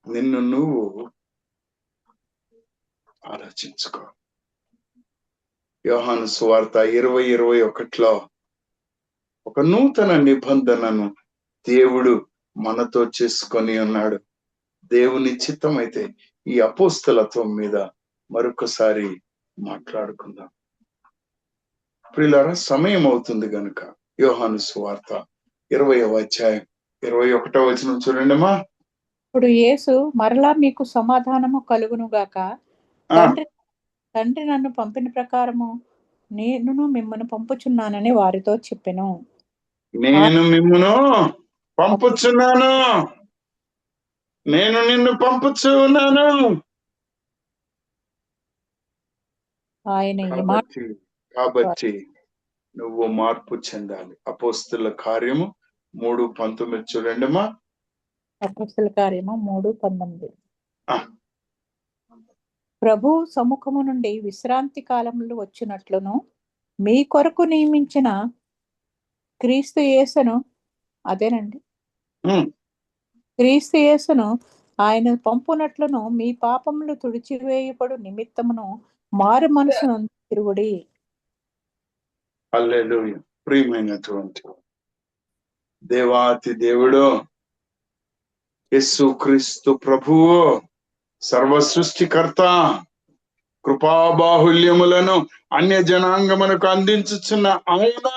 నిన్ను నువ్వు ఆలోచించుకో. యోహాను సువార్త 20:21లో ఒక నూతన నిబంధనను దేవుడు మనతో చేసుకొని ఉన్నాడు. దేవుని చిత్తం అయితే ఈ అపోస్తలత్వం మీద మరొకసారి మాట్లాడుకుందాం. ప్రియులారా, సమయం అవుతుంది గనుక యోహాను సువార్త 20వ అధ్యాయం 21వ వచనం చూడండిమా. ఇప్పుడు యేసు మరలా మీకు సమాధానము కలుగును గాక, తండ్రి నన్ను పంపిన ప్రకారము నేను మిమ్మల్ని పంపుచున్నానని వారితో చెప్పెను. నేను మిమ్మును పంపుచున్నాను, నేను నిన్ను పంపుచున్నాను. ఆయన కాబట్టి నువ్వు మార్పు చెందాలి. అపోస్తలుల కార్యము 3:19 చూడండిమా. అపోస్తలుల కార్యము 3:19. ప్రభు సముఖము నుండి విశ్రాంతి కాలములు వచ్చినట్లును మీ కొరకు నియమించిన క్రీస్తు యేసును, అదేనండి, క్రీస్తు యేసును ఆయన పంపునట్లును మీ పాపములు తుడిచివేయబడు నిమిత్తమును మారు మనసును తిరుగుడి. హల్లెలూయా. ప్రియమైనటువంటి దేవాతి దేవుడు యేసుక్రీస్తు ప్రభువు, సర్వ సృష్టికర్త, కృపాబాహుల్యములను అన్య జనాంగమునకు అందించుచున్న ఆయన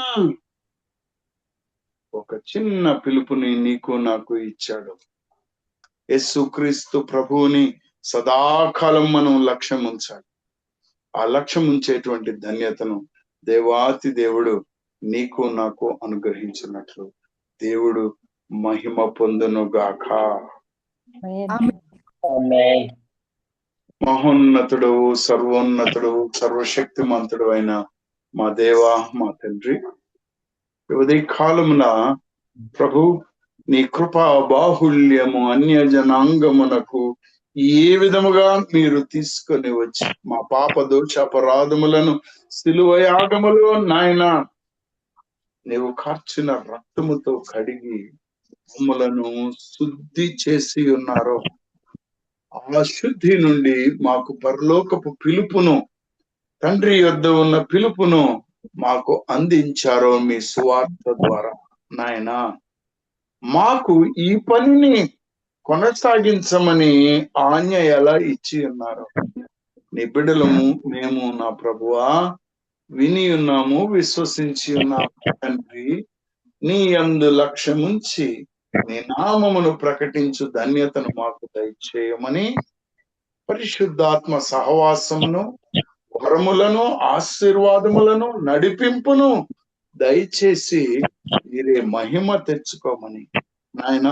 ఒక చిన్న పిలుపుని నీకు నాకు ఇచ్చాడు. యేసుక్రీస్తు ప్రభువుని సదాకాలం మనం లక్ష్యం ఉంచాలి. ఆ లక్ష్యం ఉంచేటువంటి ధన్యతను దేవాతి దేవుడు నీకు నాకు అనుగ్రహించినట్లు దేవుడు మహిమ పొందును గాక. మహోన్నతుడు, సర్వోన్నతుడు, సర్వశక్తిమంతుడు అయిన మా దేవా, మా తండ్రి, ఉదయ కాలమున ప్రభు నీ కృపా బాహుల్యము అన్య జనాంగమునకు ఏ విధముగా మీరు తీసుకొని వచ్చి మా పాప దోష అపరాధములను సిలువ యాగములో నాయన నీవు కార్చిన రక్తముతో కడిగి మమ్మలను శుద్ధి చేసి ఉన్నారో, ఆ శుద్ధి నుండి మాకు పరలోకపు పిలుపును, తండ్రి యొద్ద ఉన్న పిలుపును మాకు అందించారో మీ సువార్త ద్వారా నాయన, మాకు ఈ పనిని కొనసాగించమని ఆజ్ఞ ఎలా ఇచ్చి ఉన్నారు. నీ బిడ్డలము మేము నా ప్రభువా విని ఉన్నాము, విశ్వసించి ఉన్నాము తండ్రి. నీ యందు లక్ష్యముంచి నీ నామమును ప్రకటించు ధన్యతను మాకు దయచేయమని పరిశుద్ధాత్మ సహవాసమును, వరములను, ఆశీర్వాదములను, నడిపింపును దయచేసి మీరే మహిమ తెచ్చుకోమని నాయన,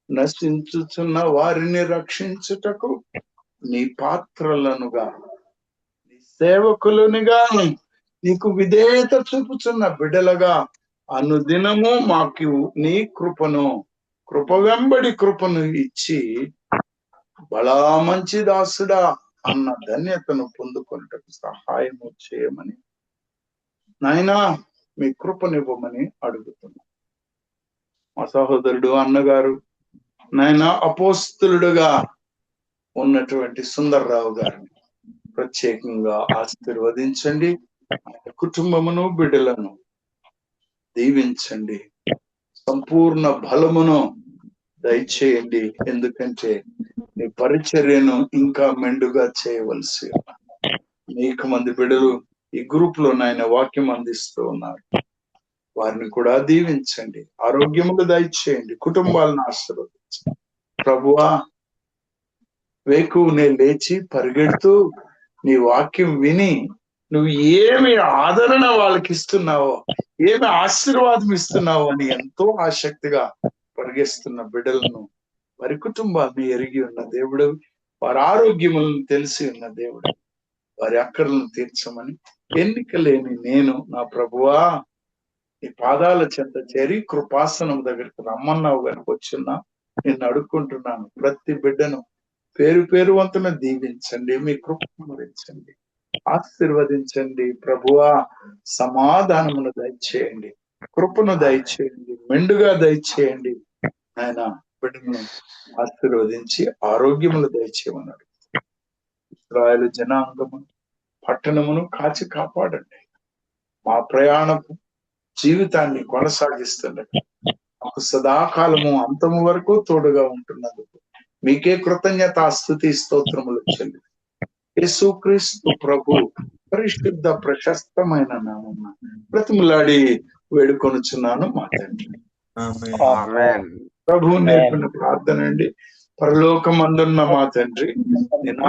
నశించుచున్న వారిని రక్షించుటకు నీ పాత్రలనుగా, నీ సేవకులనుగా, నీకు విధేయత చూపుచున్న బిడ్డలుగా అనుదినము మాకు నీ కృప వెంబడి కృపను ఇచ్చి, బలా మంచి దాసుడా అన్న ధన్యతను పొందుకొనుటకు సహాయము చేయమని నాయనా మీ కృపనివ్వమని అడుగుతున్నా. మా సహోదరుడు అన్నగారు నాయనా అపోస్తలుడుగా ఉన్నటువంటి సుందర్రావు గారిని ప్రత్యేకంగా ఆశీర్వదించండి. ఆయన కుటుంబమును బిడ్డలను దీవించండి. సంపూర్ణ బలమును దయచేయండి. ఎందుకంటే నీ పరిచర్యను ఇంకా మెండుగా చేయవలసి ఉన్నారు. అనేక మంది బిడ్డలు ఈ గ్రూప్ లో నాయన వాక్యం అందిస్తూ ఉన్నారు. వారిని కూడా దీవించండి. ఆరోగ్యములు దయచేయండి. కుటుంబాలను ఆశీర్వదించండి. ప్రభువా, వేకువనే లేచి పరిగెడుతూ నీ వాక్యం విని నువ్వు ఏమి ఆదరణ వాళ్ళకి ఇస్తున్నావో, ఏమి ఆశీర్వాదం ఇస్తున్నావో అని ఎంతో ఆసక్తిగా పరిగెస్తున్న బిడ్డలను, వారి కుటుంబాన్ని ఎరిగి ఉన్న దేవుడు, వారి ఆరోగ్యములను తెలిసి ఉన్న దేవుడు, వారి అక్కర్లను తీర్చమని ఎన్నిక లేని నేను నా ప్రభువా నీ పాదాల చెంత చేరి కృపాసనం దగ్గరికి రమ్మన్నావు కనుక వచ్చున్నా నిన్ను అడుక్కుంటున్నాను. ప్రతి బిడ్డను పేరు పేరు వంతున దీవించండి. మీ కృపరించండి, ఆశీర్వదించండి. ప్రభువా సమాధానమును దయచేయండి, కృపను దయచేయండి, మెండుగా దయచేయండి. ఆయన బిడ్డను ఆశీర్వదించి ఆరోగ్యమును దయచేయమన్నాడు. ఇశ్రాయేలు జనాంగము పట్టణమును కాచి కాపాడండి. మా ప్రయాణపు జీవితాన్ని కొనసాగిస్తుండగా మాకు సదాకాలము అంతము వరకు తోడుగా ఉంటున్నందుకు మీకే కృతజ్ఞత స్తుతి స్తోత్రములు చెల్లి. యేసుక్రీస్తు ప్రభు పరిశుద్ధ ప్రశస్తమైన నామమున బ్రతిమలాడి వేడుకొనుచున్నాను మా తండ్రి. ఆమేన్. ప్రభు నేర్పిన ప్రార్థన అండి. పరలోకమందున్న మా తండ్రి, నీ